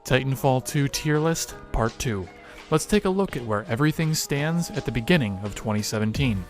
Titanfall 2 Tier List, Part 2. Let's take a look at where everything stands at the beginning of 2017.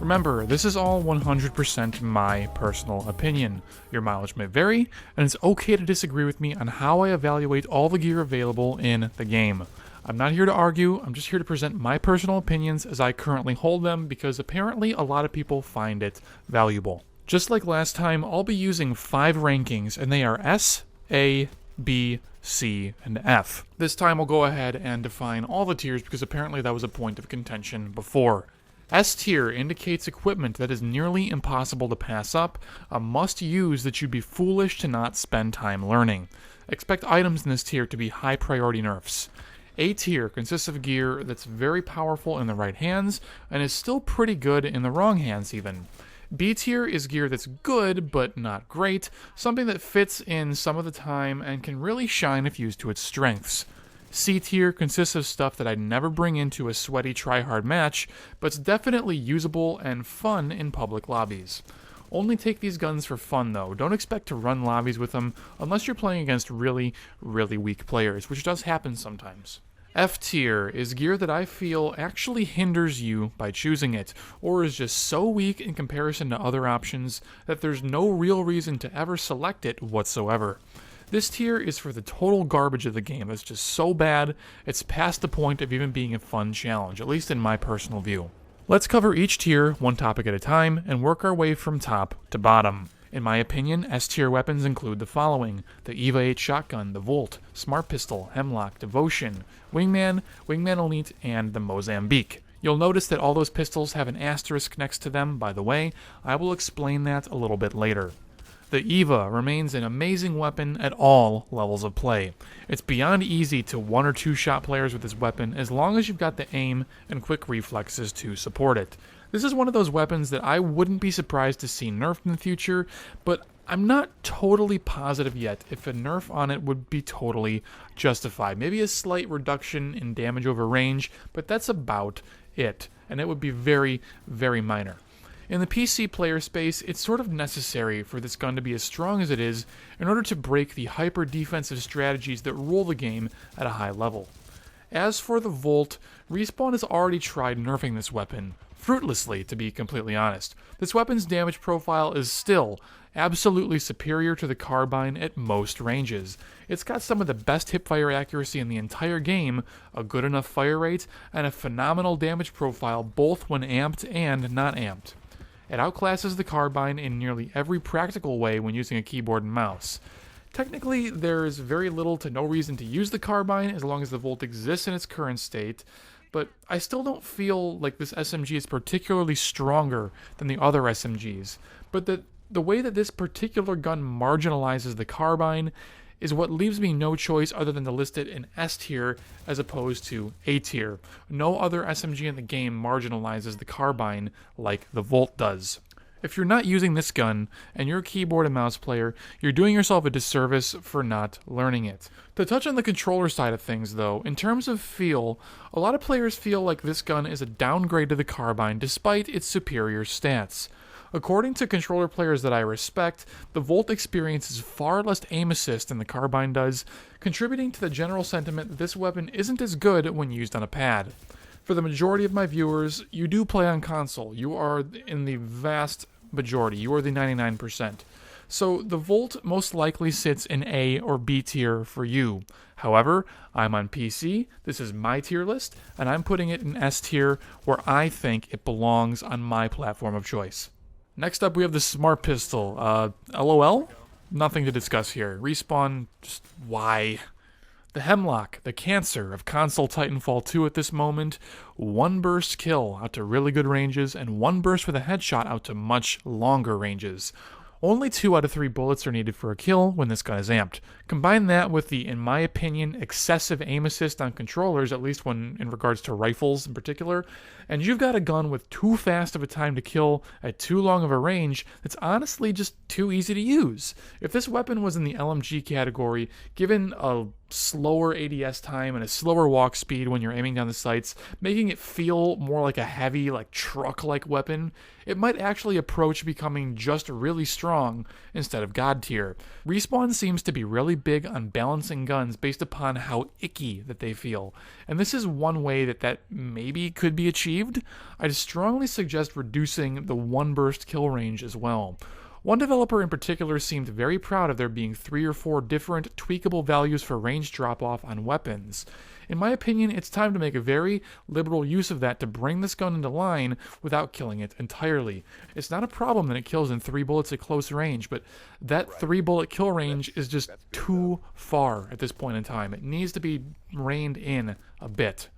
Remember, this is all 100% my personal opinion. Your mileage may vary, and it's okay to disagree with me on how I evaluate all the gear available in the game. I'm not here to argue, I'm just here to present my personal opinions as I currently hold them because apparently a lot of people find it valuable. Just like last time, I'll be using 5 rankings, and they are S, A, B, C, and F. This time I'll go ahead and define all the tiers because apparently that was a point of contention before. S tier indicates equipment that is nearly impossible to pass up, a must-use that you'd be foolish to not spend time learning. Expect items in this tier to be high priority nerfs. A tier consists of gear that's very powerful in the right hands and is still pretty good in the wrong hands even. B tier is gear that's good, but not great, something that fits in some of the time and can really shine if used to its strengths. C tier consists of stuff that I'd never bring into a sweaty try-hard match, but it's definitely usable and fun in public lobbies. Only take these guns for fun though, don't expect to run lobbies with them unless you're playing against really, really weak players, which does happen sometimes. F tier is gear that I feel actually hinders you by choosing it, or is just so weak in comparison to other options that there's no real reason to ever select it whatsoever. This tier is for the total garbage of the game that's just so bad, it's past the point of even being a fun challenge, at least in my personal view. Let's cover each tier one topic at a time and work our way from top to bottom. In my opinion, S-tier weapons include the following: the EVA 8 shotgun, the Volt, Smart Pistol, Hemlok, Devotion, Wingman, Wingman Elite, and the Mozambique. You'll notice that all those pistols have an asterisk next to them, by the way. I will explain that a little bit later. The EVA remains an amazing weapon at all levels of play. It's beyond easy to 1 or 2 shot players with this weapon as long as you've got the aim and quick reflexes to support it. This is one of those weapons that I wouldn't be surprised to see nerfed in the future, but I'm not totally positive yet if a nerf on it would be totally justified. Maybe a slight reduction in damage over range, but that's about it, and it would be very, very minor. In the PC player space, it's sort of necessary for this gun to be as strong as it is in order to break the hyper-defensive strategies that rule the game at a high level. As for the Volt, Respawn has already tried nerfing this weapon, fruitlessly to be completely honest. This weapon's damage profile is still absolutely superior to the Carbine at most ranges. It's got some of the best hipfire accuracy in the entire game, a good enough fire rate, and a phenomenal damage profile both when amped and not amped. It outclasses the Carbine in nearly every practical way when using a keyboard and mouse. Technically, there is very little to no reason to use the Carbine as long as the Volt exists in its current state, but I still don't feel like this SMG is particularly stronger than the other SMGs, but the way that this particular gun marginalizes the Carbine is what leaves me no choice other than to list it in S tier as opposed to A tier. No other SMG in the game marginalizes the Carbine like the Volt does. If you're not using this gun, and you're a keyboard and mouse player, you're doing yourself a disservice for not learning it. To touch on the controller side of things though, in terms of feel, a lot of players feel like this gun is a downgrade to the Carbine despite its superior stats. According to controller players that I respect, the Volt experiences far less aim assist than the Carbine does, contributing to the general sentiment that this weapon isn't as good when used on a pad. For the majority of my viewers, you do play on console. You are in the vast majority. You are the 99%. So the Volt most likely sits in A or B tier for you. However, I'm on PC, this is my tier list, and I'm putting it in S tier where I think it belongs on my platform of choice. Next up we have the Smart Pistol. LOL? Nothing to discuss here. Respawn, just why? The Hemlok, the cancer of console Titanfall 2 at this moment, 1 burst kill out to really good ranges, and 1 burst with a headshot out to much longer ranges. Only 2 out of 3 bullets are needed for a kill when this gun is amped. Combine that with the, in my opinion, excessive aim assist on controllers, at least when in regards to rifles in particular, and you've got a gun with too fast of a time to kill at too long of a range that's honestly just too easy to use. If this weapon was in the LMG category, given a slower ADS time and a slower walk speed when you're aiming down the sights, making it feel more like a heavy, like truck-like weapon, it might actually approach becoming just really strong instead of god tier. Respawn seems to be really big on balancing guns based upon how icky that they feel, and this is one way that maybe could be achieved. I'd strongly suggest reducing the one burst kill range as well. One developer in particular seemed very proud of there being 3 or 4 different tweakable values for range drop-off on weapons. In my opinion, it's time to make a very liberal use of that to bring this gun into line without killing it entirely. It's not a problem that it kills in 3 bullets at close range, but that 3-bullet kill range is just too far at this point in time. It needs to be reined in a bit.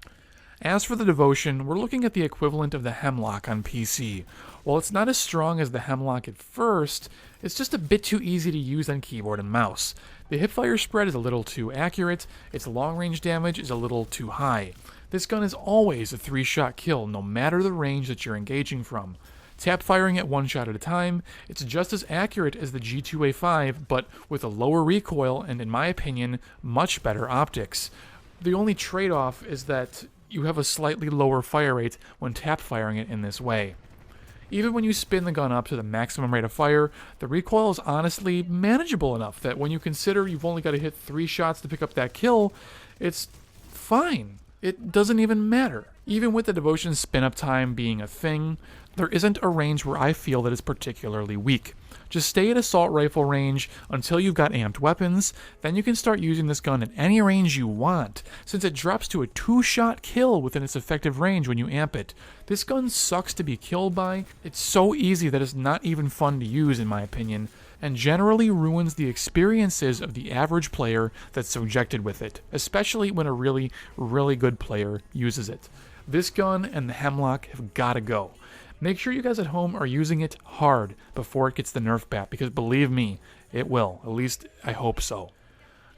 As for the devotion, we're looking at the equivalent of the Hemlok on PC. While it's not as strong as the Hemlok at first, it's just a bit too easy to use on keyboard and mouse. The hipfire spread is a little too accurate, its long-range damage is a little too high. This gun is always a 3-shot kill, no matter the range that you're engaging from. Tap firing at 1 shot at a time, it's just as accurate as the G2A5, but with a lower recoil and, in my opinion, much better optics. The only trade-off is that you have a slightly lower fire rate when tap firing it in this way. Even when you spin the gun up to the maximum rate of fire, the recoil is honestly manageable enough that when you consider you've only got to hit 3 shots to pick up that kill, it's fine. It doesn't even matter. Even with the devotion spin-up time being a thing, there isn't a range where I feel that it's particularly weak. Just stay at assault rifle range until you've got amped weapons, then you can start using this gun at any range you want, since it drops to a 2-shot kill within its effective range when you amp it. This gun sucks to be killed by, it's so easy that it's not even fun to use in my opinion, and generally ruins the experiences of the average player that's subjected with it, especially when a really, really good player uses it. This gun and the Hemlok have gotta go. Make sure you guys at home are using it hard before it gets the nerf bat, because believe me, it will. At least, I hope so.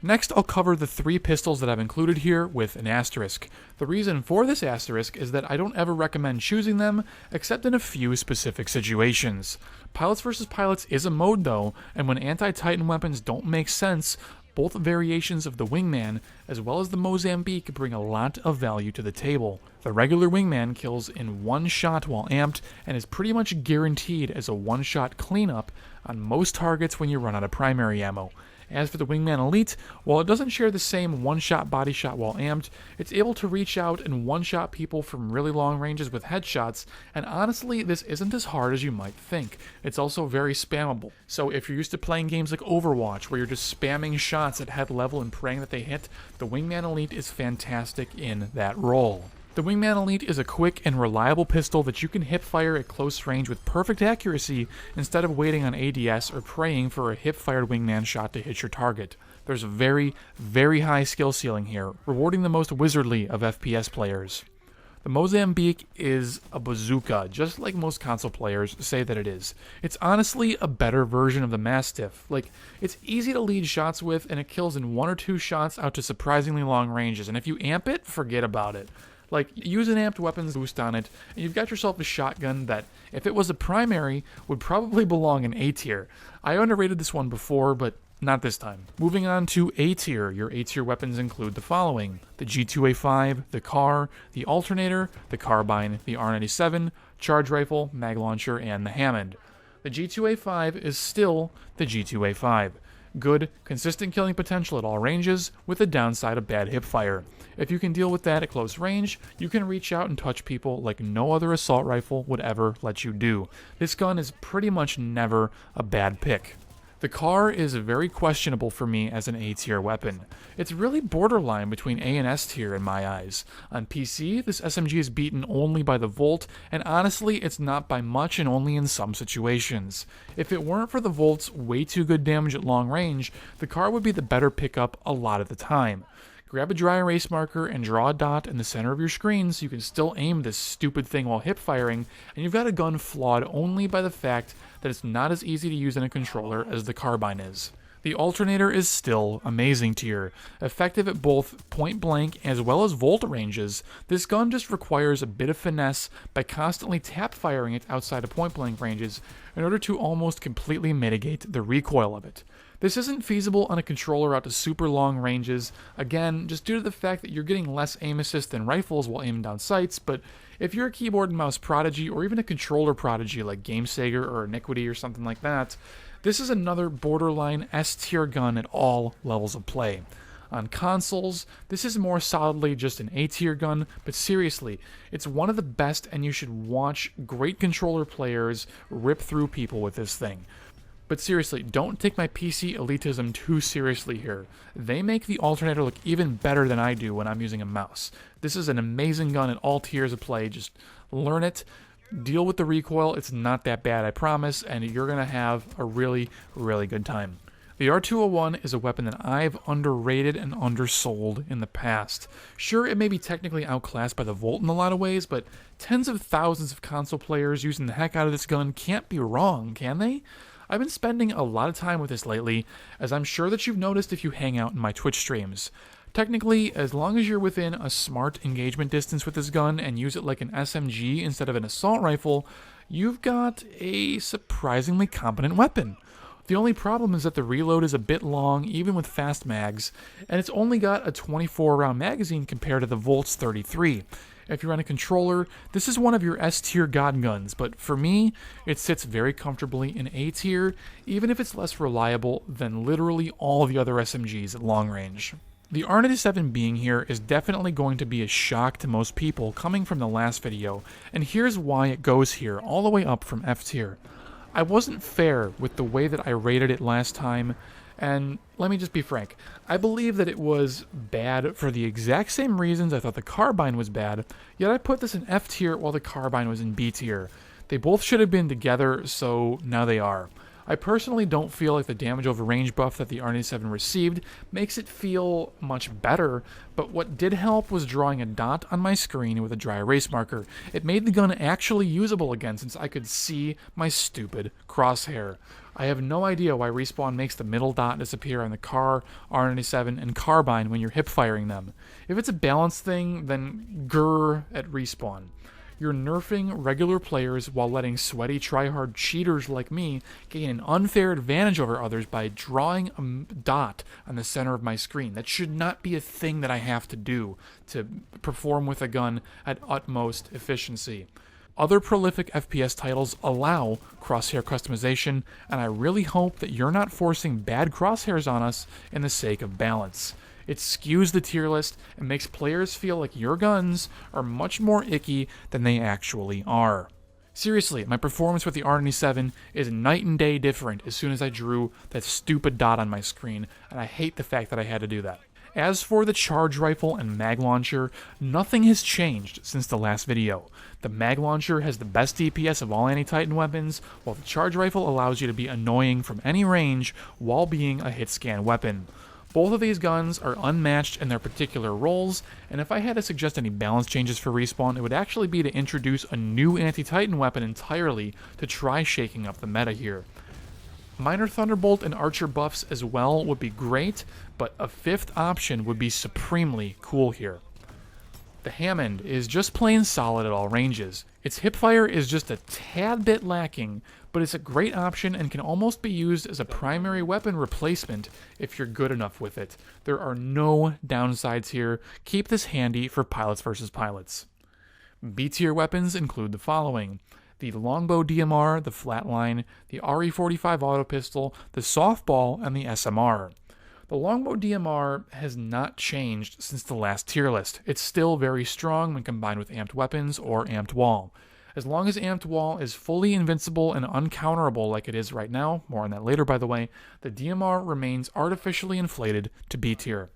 Next, I'll cover the 3 pistols that I've included here with an asterisk. The reason for this asterisk is that I don't ever recommend choosing them, except in a few specific situations. Pilots vs. Pilots is a mode though, and when anti-Titan weapons don't make sense, both variations of the Wingman, as well as the Mozambique, bring a lot of value to the table. The regular Wingman kills in 1 shot while amped, and is pretty much guaranteed as a 1-shot cleanup on most targets when you run out of primary ammo. As for the Wingman Elite, while it doesn't share the same 1-shot body shot while amped, it's able to reach out and 1-shot people from really long ranges with headshots, and honestly, this isn't as hard as you might think. It's also very spammable. So if you're used to playing games like Overwatch, where you're just spamming shots at head level and praying that they hit, the Wingman Elite is fantastic in that role. The Wingman Elite is a quick and reliable pistol that you can hip-fire at close range with perfect accuracy instead of waiting on ADS or praying for a hip-fired Wingman shot to hit your target. There's a very, very high skill ceiling here, rewarding the most wizardly of FPS players. The Mozambique is a bazooka, just like most console players say that it is. It's honestly a better version of the Mastiff. It's easy to lead shots with, and it kills in 1 or 2 shots out to surprisingly long ranges, and if you amp it, forget about it. Use an amped weapons boost on it, and you've got yourself a shotgun that, if it was a primary, would probably belong in A tier. I underrated this one before, but not this time. Moving on to A tier, your A tier weapons include the following: the G2A5, the CAR, the Alternator, the Carbine, the R97, charge rifle, mag launcher, and the Hammond. The G2A5 is still the G2A5. Good, consistent killing potential at all ranges, with the downside of bad hipfire. If you can deal with that at close range, you can reach out and touch people like no other assault rifle would ever let you do. This gun is pretty much never a bad pick. The CAR is very questionable for me as an A tier weapon. It's really borderline between A and S tier in my eyes. On PC, this SMG is beaten only by the Volt, and honestly, it's not by much and only in some situations. If it weren't for the Volt's way too good damage at long range, the CAR would be the better pickup a lot of the time. Grab a dry erase marker and draw a dot in the center of your screen so you can still aim this stupid thing while hip firing, and you've got a gun flawed only by the fact that it's not as easy to use in a controller as the Carbine is. The Alternator is still amazing tier. Effective at both point blank as well as Volt ranges, this gun just requires a bit of finesse by constantly tap firing it outside of point blank ranges in order to almost completely mitigate the recoil of it. This isn't feasible on a controller out to super long ranges, again, just due to the fact that you're getting less aim assist than rifles while aiming down sights, but if you're a keyboard and mouse prodigy, or even a controller prodigy like GameSager or Iniquity or something like that, this is another borderline S-tier gun at all levels of play. On consoles, this is more solidly just an A-tier gun, but seriously, it's one of the best, and you should watch great controller players rip through people with this thing. But seriously, don't take my PC elitism too seriously here. They make the Alternator look even better than I do when I'm using a mouse. This is an amazing gun at all tiers of play. Just learn it, deal with the recoil. It's not that bad, I promise, and you're going to have a really, really good time. The R201 is a weapon that I've underrated and undersold in the past. Sure, it may be technically outclassed by the Volt in a lot of ways, but tens of thousands of console players using the heck out of this gun can't be wrong, can they? I've been spending a lot of time with this lately, as I'm sure that you've noticed if you hang out in my Twitch streams. Technically, as long as you're within a smart engagement distance with this gun and use it like an SMG instead of an assault rifle, you've got a surprisingly competent weapon. The only problem is that the reload is a bit long, even with fast mags, and it's only got a 24-round magazine compared to the Volt's 33. If you're on a controller, this is one of your S-tier god guns, but for me, it sits very comfortably in A-tier, even if it's less reliable than literally all the other SMGs at long range. The R97 being here is definitely going to be a shock to most people coming from the last video, and here's why it goes here, all the way up from F-tier. I wasn't fair with the way that I rated it last time, and let me just be frank, I believe that it was bad for the exact same reasons I thought the Carbine was bad, yet I put this in F tier while the Carbine was in B tier. They both should have been together, so now they are. I personally don't feel like the damage over range buff that the R97 received makes it feel much better, but what did help was drawing a dot on my screen with a dry erase marker. It made the gun actually usable again since I could see my stupid crosshair. I have no idea why Respawn makes the middle dot disappear on the CAR, R97, and Carbine when you're hip firing them. If it's a balance thing, then grr at Respawn. You're nerfing regular players while letting sweaty tryhard cheaters like me gain an unfair advantage over others by drawing a dot on the center of my screen. That should not be a thing that I have to do to perform with a gun at utmost efficiency. Other prolific FPS titles allow crosshair customization, and I really hope that you're not forcing bad crosshairs on us in the sake of balance. It skews the tier list and makes players feel like your guns are much more icky than they actually are. Seriously, my performance with the R97 is night and day different as soon as I drew that stupid dot on my screen, and I hate the fact that I had to do that. As for the charge rifle and mag launcher, nothing has changed since the last video. The mag launcher has the best DPS of all anti-Titan weapons, while the charge rifle allows you to be annoying from any range while being a hit scan weapon. Both of these guns are unmatched in their particular roles, and if I had to suggest any balance changes for Respawn, it would actually be to introduce a new anti-Titan weapon entirely to try shaking up the meta here. Minor Thunderbolt and Archer buffs as well would be great, but a fifth option would be supremely cool here. The Hammond is just plain solid at all ranges. Its hipfire is just a tad bit lacking, but it's a great option and can almost be used as a primary weapon replacement if you're good enough with it. There are no downsides here. Keep this handy for pilots versus pilots. B-tier weapons include the following: the Longbow DMR, the Flatline, the RE45 Autopistol, the Softball, and the SMR. The Longbow DMR has not changed since the last tier list. It's still very strong when combined with amped weapons or amped wall. As long as amped wall is fully invincible and uncounterable like it is right now, more on that later by the way, the DMR remains artificially inflated to B tier.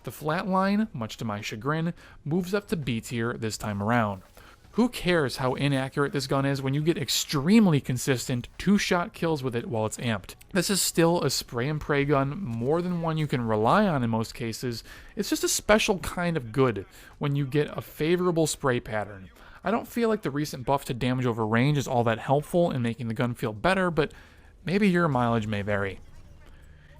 The Flatline, much to my chagrin, moves up to B tier this time around. Who cares how inaccurate this gun is when you get extremely consistent 2-shot kills with it while it's amped? This is still a spray and pray gun, more than one you can rely on in most cases. It's just a special kind of good when you get a favorable spray pattern. I don't feel like the recent buff to damage over range is all that helpful in making the gun feel better, but maybe your mileage may vary.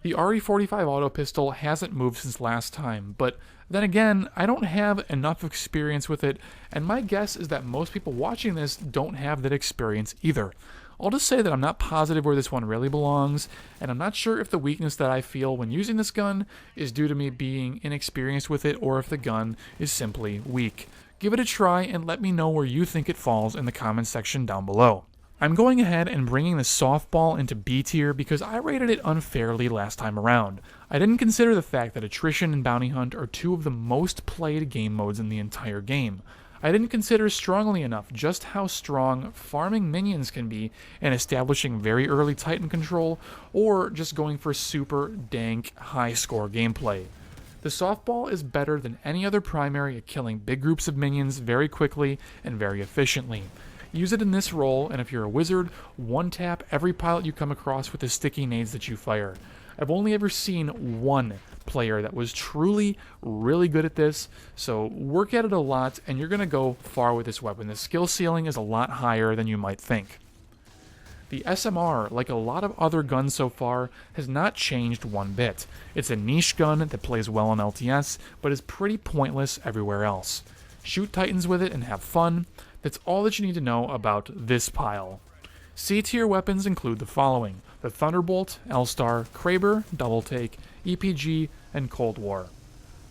The RE45 Autopistol hasn't moved since last time, but then again, I don't have enough experience with it, and my guess is that most people watching this don't have that experience either. I'll just say that I'm not positive where this one really belongs, and I'm not sure if the weakness that I feel when using this gun is due to me being inexperienced with it or if the gun is simply weak. Give it a try and let me know where you think it falls in the comments section down below. I'm going ahead and bringing the softball into B tier because I rated it unfairly last time around. I didn't consider the fact that attrition and bounty hunt are two of the most played game modes in the entire game. I didn't consider strongly enough just how strong farming minions can be and establishing very early Titan control, or just going for super dank high score gameplay. The softball is better than any other primary at killing big groups of minions very quickly and very efficiently. Use it in this role, and if you're a wizard, one tap every pilot you come across with the sticky nades that you fire. I've only ever seen one player that was truly really good at this, so work at it a lot and you're going to go far with this weapon. The skill ceiling is a lot higher than you might think. The SMR, like a lot of other guns so far, has not changed one bit. It's a niche gun that plays well on LTS, but is pretty pointless everywhere else. Shoot Titans with it and have fun. That's all that you need to know about this pile. C tier weapons include the following: the Thunderbolt, L-Star, Kraber, Double Take, EPG, and Cold War.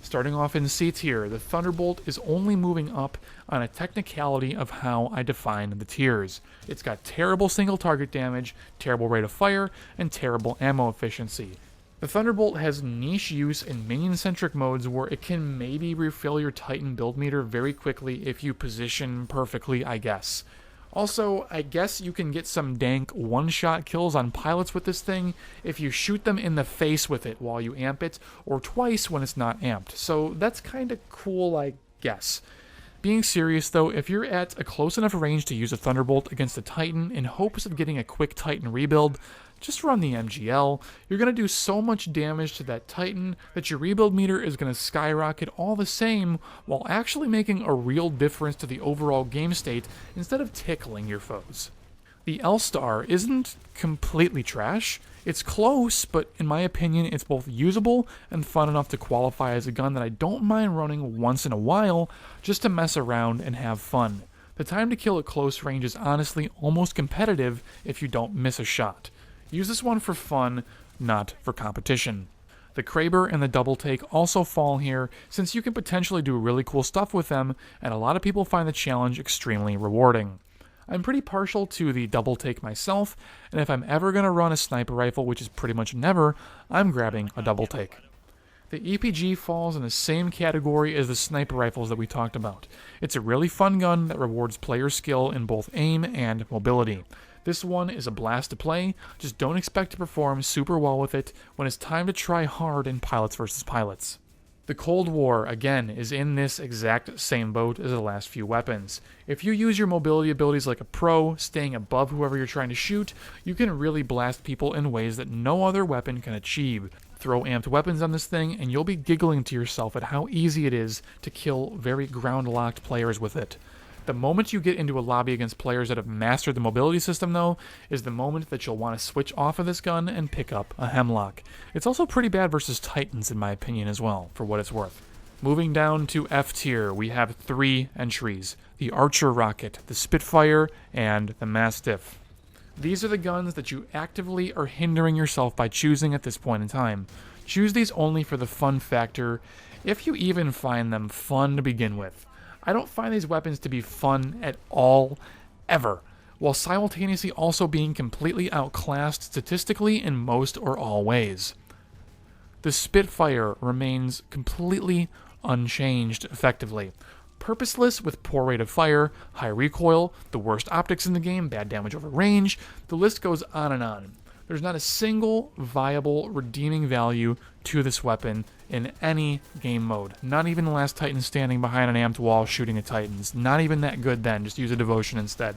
Starting off in C tier, the Thunderbolt is only moving up on a technicality of how I define the tiers. It's got terrible single target damage, terrible rate of fire, and terrible ammo efficiency. The Thunderbolt has niche use in minion-centric modes where it can maybe refill your Titan build meter very quickly if you position perfectly, I guess. Also, I guess you can get some dank one-shot kills on pilots with this thing if you shoot them in the face with it while you amp it, or twice when it's not amped, so that's kinda cool, I guess. Being serious though, if you're at a close enough range to use a Thunderbolt against a Titan in hopes of getting a quick Titan rebuild, just run the MGL. You're going to do so much damage to that Titan that your rebuild meter is going to skyrocket all the same, while actually making a real difference to the overall game state instead of tickling your foes. The L-Star isn't completely trash. It's close, but in my opinion it's both usable and fun enough to qualify as a gun that I don't mind running once in a while just to mess around and have fun. The time to kill at close range is honestly almost competitive if you don't miss a shot. Use this one for fun, not for competition. The Kraber and the Double Take also fall here, since you can potentially do really cool stuff with them, and a lot of people find the challenge extremely rewarding. I'm pretty partial to the Double Take myself, and if I'm ever going to run a sniper rifle, which is pretty much never, I'm grabbing a Double Take. The EPG falls in the same category as the sniper rifles that we talked about. It's a really fun gun that rewards player skill in both aim and mobility. This one is a blast to play, just don't expect to perform super well with it when it's time to try hard in pilots versus pilots. The Cold War, again, is in this exact same boat as the last few weapons. If you use your mobility abilities like a pro, staying above whoever you're trying to shoot, you can really blast people in ways that no other weapon can achieve. Throw amped weapons on this thing and you'll be giggling to yourself at how easy it is to kill very ground-locked players with it. The moment you get into a lobby against players that have mastered the mobility system, though, is the moment that you'll want to switch off of this gun and pick up a Hemlok. It's also pretty bad versus Titans, in my opinion, as well, for what it's worth. Moving down to F tier, we have 3 entries: the Archer Rocket, the Spitfire, and the Mastiff. These are the guns that you actively are hindering yourself by choosing at this point in time. Choose these only for the fun factor, if you even find them fun to begin with. I don't find these weapons to be fun at all, ever, while simultaneously also being completely outclassed statistically in most or all ways. The Spitfire remains completely unchanged effectively. Purposeless with poor rate of fire, high recoil, the worst optics in the game, bad damage over range, the list goes on and on. There's not a single viable redeeming value to this weapon in any game mode. Not even the last Titan standing behind an amped wall shooting at Titans. Not even that good then, just use a devotion instead.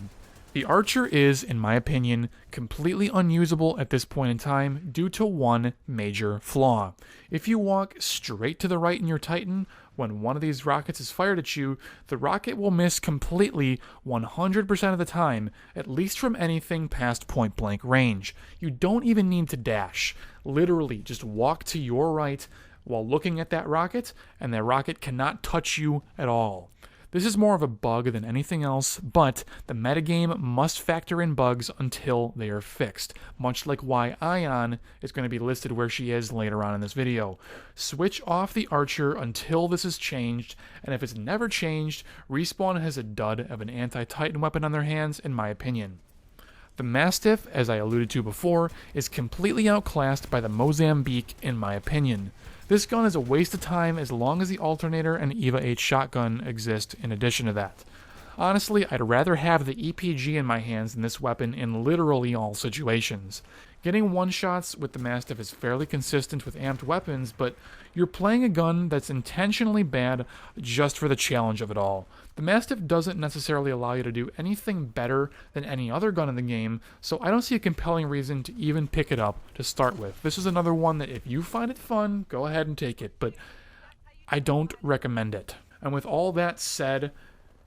The Archer is, in my opinion, completely unusable at this point in time due to one major flaw. If you walk straight to the right in your Titan, when one of these rockets is fired at you, the rocket will miss completely 100% of the time, at least from anything past point-blank range. You don't even need to dash. Literally, just walk to your right while looking at that rocket, and that rocket cannot touch you at all. This is more of a bug than anything else, but the metagame must factor in bugs until they are fixed, much like why Ion is going to be listed where she is later on in this video. Switch off the Archer until this is changed, and if it's never changed, Respawn has a dud of an anti-Titan weapon on their hands, in my opinion. The Mastiff, as I alluded to before, is completely outclassed by the Mozambique, in my opinion. This gun is a waste of time as long as the Alternator and EVA 8 shotgun exist in addition to that. Honestly, I'd rather have the EPG in my hands than this weapon in literally all situations. Getting one-shots with the Mastiff is fairly consistent with amped weapons, but you're playing a gun that's intentionally bad just for the challenge of it all. The Mastiff doesn't necessarily allow you to do anything better than any other gun in the game, so I don't see a compelling reason to even pick it up to start with. This is another one that if you find it fun, go ahead and take it, but I don't recommend it. And with all that said,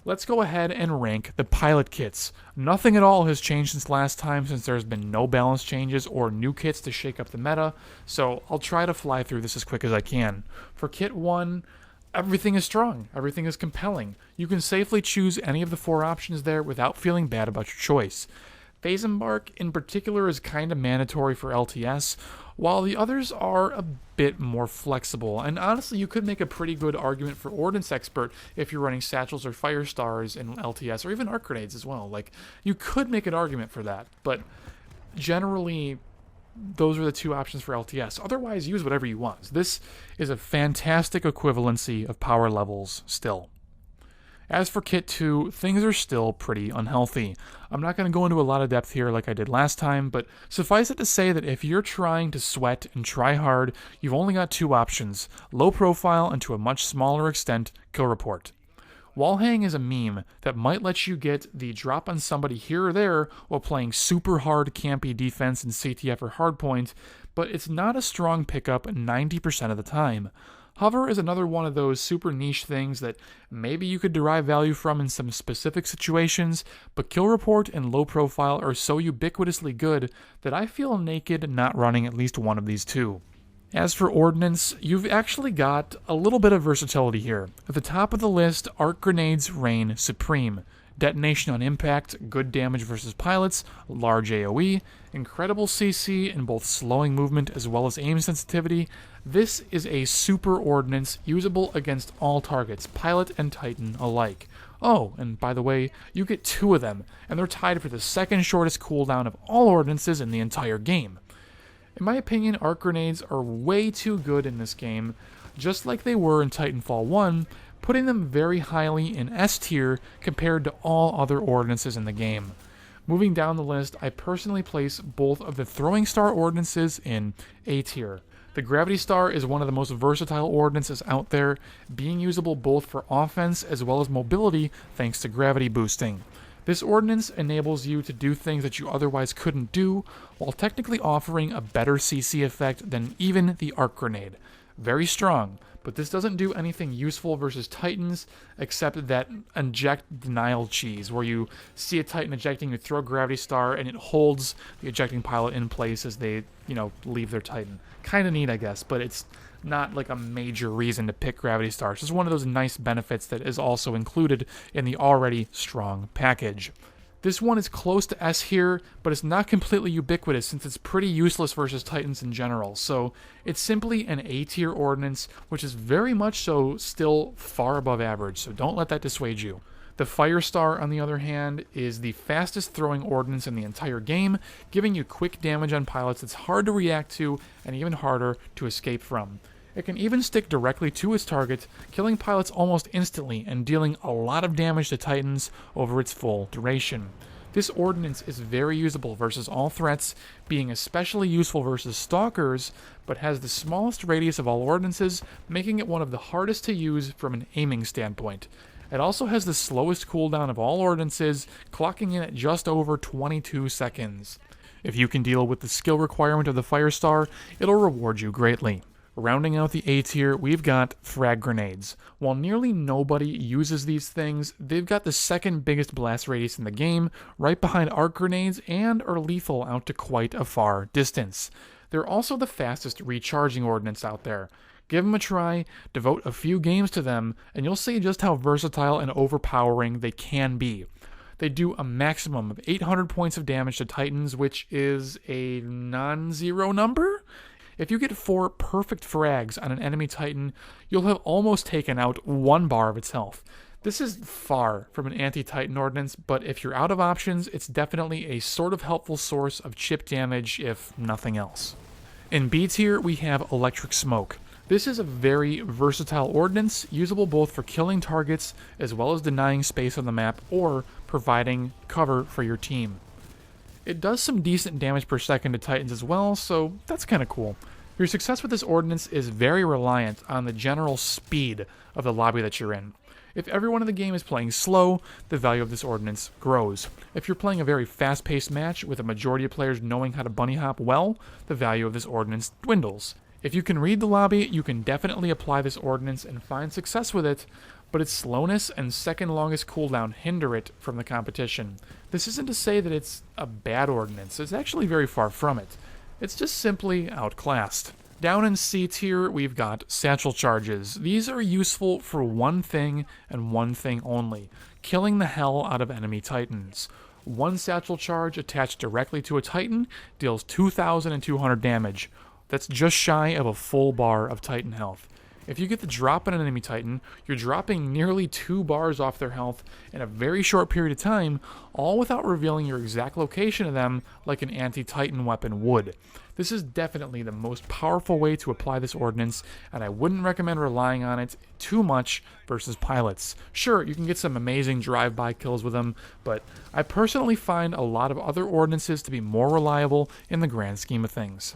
let's go ahead and rank the pilot kits. Nothing at all has changed since last time, since there's been no balance changes or new kits to shake up the meta, so I'll try to fly through this as quick as I can. For kit 1, everything is strong, everything is compelling. You can safely choose any of the 4 options there without feeling bad about your choice. Phase Embark in particular is kind of mandatory for LTS, while the others are a bit more flexible, and honestly you could make a pretty good argument for Ordnance Expert if you're running satchels or firestars in LTS, or even arc grenades as well. Like, you could make an argument for that, but generally those are the 2 options for LTS. Otherwise, use whatever you want. This is a fantastic equivalency of power levels still. As for Kit 2, things are still pretty unhealthy. I'm not going to go into a lot of depth here like I did last time, but suffice it to say that if you're trying to sweat and try hard, you've only got 2 options: low profile and to a much smaller extent, kill report. Wall hang is a meme that might let you get the drop on somebody here or there while playing super hard campy defense in CTF or hardpoint, but it's not a strong pickup 90% of the time. Hover is another one of those super niche things that maybe you could derive value from in some specific situations, but kill report and low profile are so ubiquitously good that I feel naked not running at least one of these 2. As for Ordnance, you've actually got a little bit of versatility here. At the top of the list, arc grenades reign supreme. Detonation on impact, good damage versus pilots, large AoE, incredible CC in both slowing movement as well as aim sensitivity. This is a super ordnance usable against all targets, pilot and Titan alike. Oh, and by the way, you get 2 of them, and they're tied for the second shortest cooldown of all ordnances in the entire game. In my opinion, arc grenades are way too good in this game, just like they were in Titanfall 1, putting them very highly in S tier compared to all other ordnances in the game. Moving down the list, I personally place both of the throwing star ordnances in A tier. The Gravity Star is one of the most versatile ordnances out there, being usable both for offense as well as mobility thanks to gravity boosting. This ordnance enables you to do things that you otherwise couldn't do, while technically offering a better CC effect than even the arc grenade. Very strong, but this doesn't do anything useful versus Titans except that eject denial cheese, where you see a Titan ejecting, you throw a Gravity Star, and it holds the ejecting pilot in place as they, leave their Titan. Kind of neat, I guess, but it's not like a major reason to pick Gravity Star. It's just one of those nice benefits that is also included in the already strong package. This one is close to S here, but it's not completely ubiquitous since it's pretty useless versus Titans in general, so it's simply an A tier ordnance, which is very much so still far above average, so don't let that dissuade you. The Firestar, on the other hand, is the fastest throwing ordnance in the entire game, giving you quick damage on pilots that's hard to react to and even harder to escape from. It can even stick directly to its target, killing pilots almost instantly and dealing a lot of damage to Titans over its full duration. This ordnance is very usable versus all threats, being especially useful versus stalkers, but has the smallest radius of all ordnances, making it one of the hardest to use from an aiming standpoint. It also has the slowest cooldown of all ordnances, clocking in at just over 22 seconds. If you can deal with the skill requirement of the Firestar, it'll reward you greatly. Rounding out the A tier, we've got frag grenades. While nearly nobody uses these things, they've got the second biggest blast radius in the game, right behind arc grenades, and are lethal out to quite a far distance. They're also the fastest recharging ordnance out there. Give them a try, devote a few games to them, and you'll see just how versatile and overpowering they can be. They do a maximum of 800 points of damage to Titans, which is a non-zero number. If you get 4 perfect frags on an enemy Titan, you'll have almost taken out 1 bar of its health. This is far from an anti-Titan ordnance, but if you're out of options, it's definitely a sort of helpful source of chip damage, if nothing else. In B tier, we have Electric Smoke. This is a very versatile ordnance, usable both for killing targets as well as denying space on the map or providing cover for your team. It does some decent damage per second to Titans as well, so that's kind of cool. Your success with this ordnance is very reliant on the general speed of the lobby that you're in. If everyone in the game is playing slow, the value of this ordnance grows. If you're playing a very fast-paced match with a majority of players knowing how to bunny hop well, the value of this ordnance dwindles. If you can read the lobby, you can definitely apply this ordnance and find success with it, but its slowness and second longest cooldown hinder it from the competition. This isn't to say that it's a bad ordnance, it's actually very far from it. It's just simply outclassed. Down in C tier, we've got satchel charges. These are useful for one thing and one thing only: killing the hell out of enemy Titans. One satchel charge attached directly to a Titan deals 2,200 damage. That's just shy of a full bar of Titan health. If you get the drop on an enemy Titan, you're dropping nearly 2 bars off their health in a very short period of time, all without revealing your exact location of them like an anti-Titan weapon would. This is definitely the most powerful way to apply this ordnance, and I wouldn't recommend relying on it too much versus pilots. Sure, you can get some amazing drive-by kills with them, but I personally find a lot of other ordnances to be more reliable in the grand scheme of things.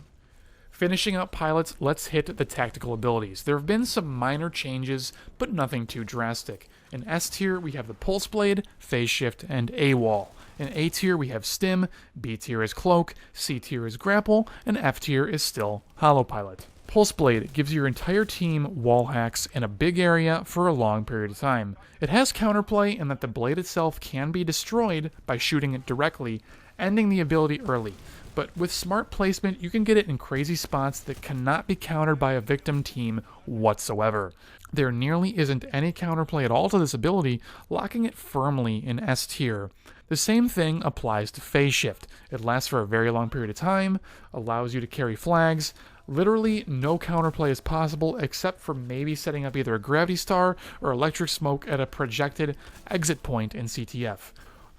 Finishing up pilots, let's hit the tactical abilities. There have been some minor changes, but nothing too drastic. In S tier, we have the Pulse Blade, Phase Shift, and AWOL. In A tier, we have Stim, B tier is Cloak, C tier is Grapple, and F tier is still Holopilot. Pulse Blade gives your entire team wall hacks in a big area for a long period of time. It has counterplay in that the blade itself can be destroyed by shooting it directly, ending the ability early. But with smart placement, you can get it in crazy spots that cannot be countered by a victim team whatsoever. There nearly isn't any counterplay at all to this ability, locking it firmly in S tier. The same thing applies to Phase Shift. It lasts for a very long period of time, allows you to carry flags. Literally no counterplay is possible except for maybe setting up either a Gravity Star or Electric Smoke at a projected exit point in CTF.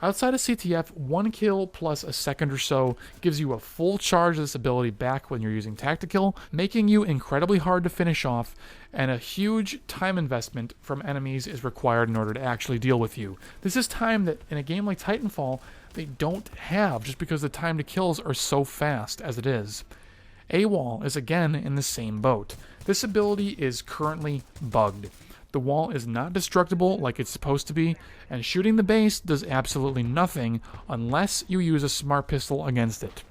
Outside of CTF, 1 kill plus a second or so gives you a full charge of this ability back when you're using Tactical, making you incredibly hard to finish off, and a huge time investment from enemies is required in order to actually deal with you. This is time that, in a game like Titanfall, they don't have just because the time to kills are so fast as it is. AWOL is again in the same boat. This ability is currently bugged. The wall is not destructible like it's supposed to be, and shooting the base does absolutely nothing unless you use a smart pistol against it.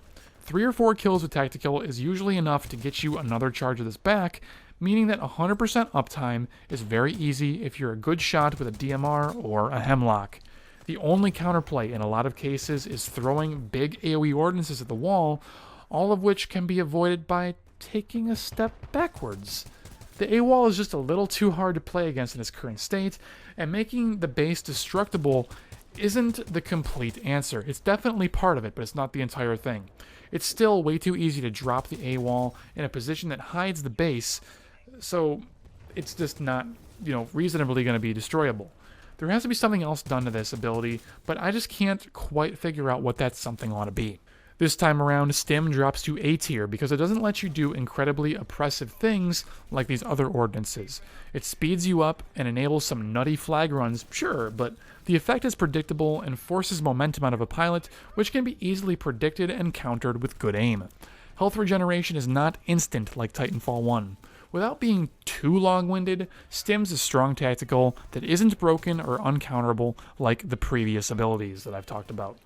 3 or 4 kills with Tactical is usually enough to get you another charge of this back, meaning that 100% uptime is very easy if you're a good shot with a DMR or a Hemlok. The only counterplay in a lot of cases is throwing big AoE ordinances at the wall, all of which can be avoided by taking a step backwards. The AWOL is just a little too hard to play against in its current state, and making the base destructible isn't the complete answer. It's definitely part of it, but it's not the entire thing. It's still way too easy to drop the AWOL in a position that hides the base, so it's just not, reasonably going to be destroyable. There has to be something else done to this ability, but I just can't quite figure out what that something ought to be. This time around, Stim drops to A tier because it doesn't let you do incredibly oppressive things like these other ordinances. It speeds you up and enables some nutty flag runs, sure, but the effect is predictable and forces momentum out of a pilot, which can be easily predicted and countered with good aim. Health regeneration is not instant like Titanfall 1. Without being too long-winded, Stim's a strong tactical that isn't broken or uncounterable like the previous abilities that I've talked about.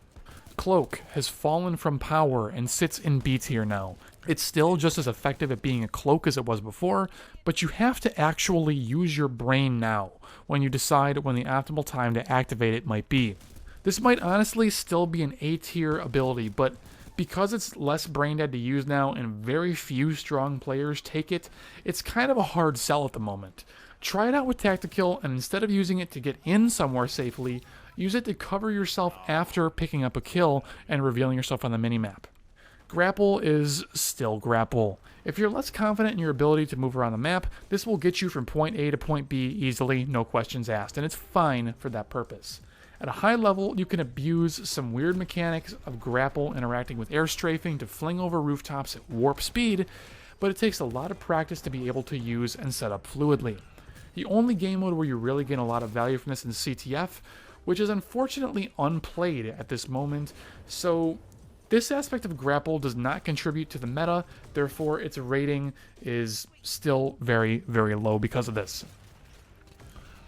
Cloak has fallen from power and sits in B tier now. It's still just as effective at being a cloak as it was before, but you have to actually use your brain now when you decide when the optimal time to activate it might be. This might honestly still be an A tier ability, but Because it's less brain dead to use now and very few strong players take it, it's kind of a hard sell at the moment. Try it out with Tactical, and instead of using it to get in somewhere safely, use it to cover yourself after picking up a kill and revealing yourself on the minimap. Grapple is still grapple. If you're less confident in your ability to move around the map, this will get you from point A to point B easily, no questions asked, and it's fine for that purpose. At a high level, you can abuse some weird mechanics of grapple interacting with air strafing to fling over rooftops at warp speed, but it takes a lot of practice to be able to use and set up fluidly. The only game mode where you really gain a lot of value from this is CTF, which is unfortunately unplayed at this moment, so this aspect of grapple does not contribute to the meta, therefore its rating is still very, very low because of this.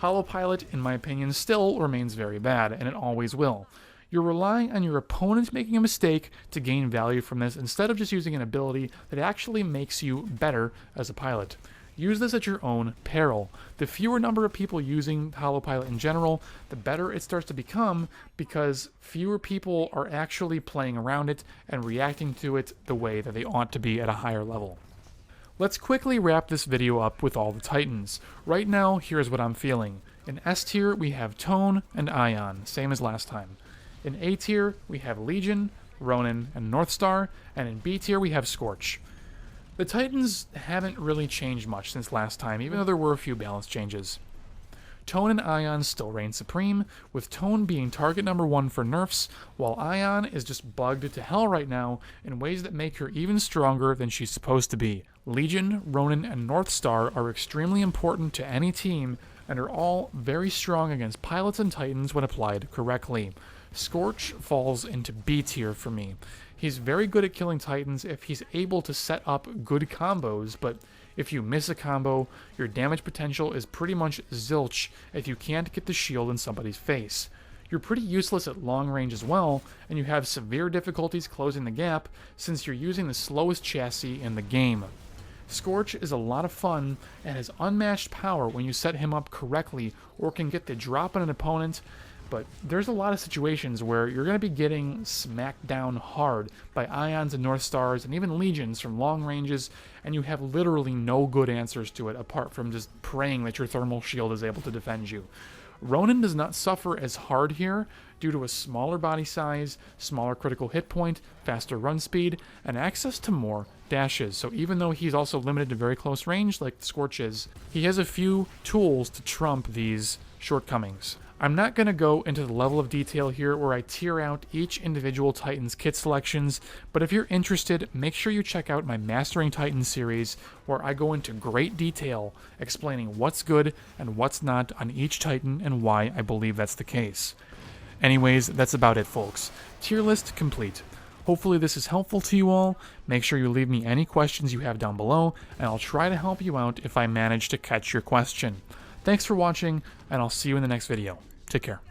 Holopilot, in my opinion, still remains very bad, and it always will. You're relying on your opponent making a mistake to gain value from this instead of just using an ability that actually makes you better as a pilot. Use this at your own peril. The fewer number of people using holopilot in general, the better it starts to become because fewer people are actually playing around it and reacting to it the way that they ought to be at a higher level. Let's quickly wrap this video up with all the Titans. Right now, here's what I'm feeling. In S tier, we have Tone and Ion, same as last time. In A tier, we have Legion, Ronin, and Northstar, and in B tier, we have Scorch. The Titans haven't really changed much since last time, even though there were a few balance changes. Tone and Ion still reign supreme, with Tone being target number 1 for nerfs, while Ion is just bugged to hell right now in ways that make her even stronger than she's supposed to be. Legion, Ronin, and Northstar are extremely important to any team and are all very strong against pilots and Titans when applied correctly. Scorch falls into B tier for me. He's very good at killing Titans if he's able to set up good combos, but if you miss a combo, your damage potential is pretty much zilch if you can't get the shield in somebody's face. You're pretty useless at long range as well, and you have severe difficulties closing the gap since you're using the slowest chassis in the game. Scorch is a lot of fun and has unmatched power when you set him up correctly or can get the drop on an opponent, but there's a lot of situations where you're going to be getting smacked down hard by Ions and Northstars and even Legions from long ranges, and you have literally no good answers to it apart from just praying that your thermal shield is able to defend you. Ronin does not suffer as hard here due to a smaller body size, smaller critical hit point, faster run speed, and access to more dashes. So even though he's also limited to very close range like Scorch is, he has a few tools to trump these shortcomings. I'm not going to go into the level of detail here where I tier out each individual Titan's kit selections, but if you're interested, make sure you check out my Mastering Titans series where I go into great detail explaining what's good and what's not on each Titan and why I believe that's the case. Anyways, that's about it, folks. Tier list complete. Hopefully this is helpful to you all. Make sure you leave me any questions you have down below, and I'll try to help you out if I manage to catch your question. Thanks for watching, and I'll see you in the next video. Take care.